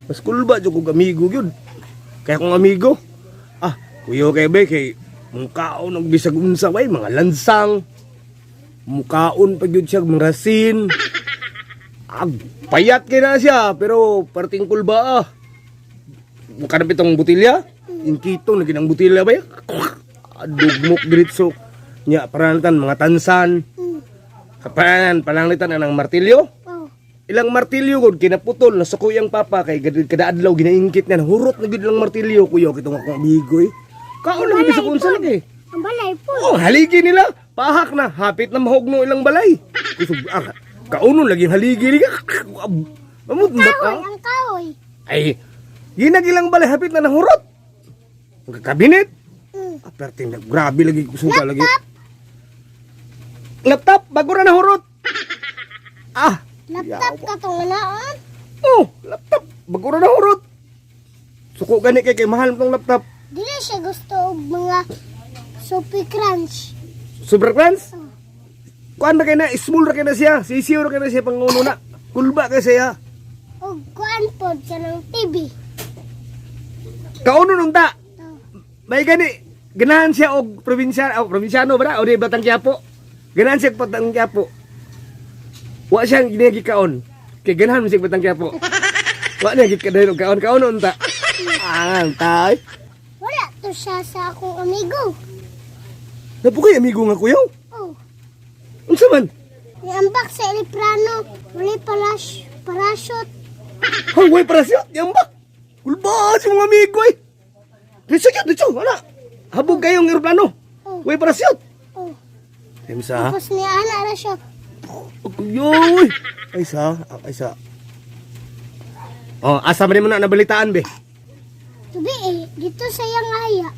Mas kulba jud kog amigo gyud. Kaya kong amigo. Ah, kuyo kay bay kay mungkaon og bisag unsa way mga lansang. Mukaon pa gyud siya mga rasin. Payat kay na siya pero parting kulba ah. Bukan na pitong butilya. Inkitong lagi ng butilya bay. Dugmok diretso. Nya parantan mga tansan. Kapanan palanglitan ang martilyo. Ilang martilyo gud kinaputol na sa kuyang papa kay kada adlaw ginaingkit niyan hurot na gid lang martilyo kuya kitong akong amigo eh. Kaon lagi sa unsa lagi. Ang balay po. Oh, haligi nila. Pahak na hapit na mahugno ilang balay. Kusog kauno lagi haligi liga. Amot ba ka? Ang kahoy. Ay, ginagilang balay hapit na nahurot. Ang kabinet. Aperting na grabe lagi kusog ka lagi. Laptop bago ra nahurot. Ah, Laptop ka tong naan. oh, laptop bago ra nahurot. Suko gani kay mahal tong laptop. Dili siya gusto og mga Sophie Crunch. Super Crunch? Kuan ba kay na small ra kay na siya. Sisiyo ra kay na siya panguno na. Kulba kay siya. Og kuan pod sa ng TV. Kauno nung ta. May gani ganahan siya og probinsyano ba o di Batang Quiapo. Ganahan siya og Batang Quiapo. Wa siyang ginagikaon. Kay ganahan mo siya og Batang Quiapo. Wa na gid kadaylo kaon unta. Tay. Wala to siya sa akong amigo. Napukay amigo nga kuyaw. Oh, Unsa man? niambak sa Eliprano. Wala parachute. Hoy, way para siya. Yambak. Kulba si mga amigo eh. Dito, wala. Habog kayong aeroplano. Oh. Way para siya. Oh, Emsa. tapos niya ana ra siya. Yoy. Ay sa. Oh, asa man mo na nabalitaan be. Tubi dito sa yang aya.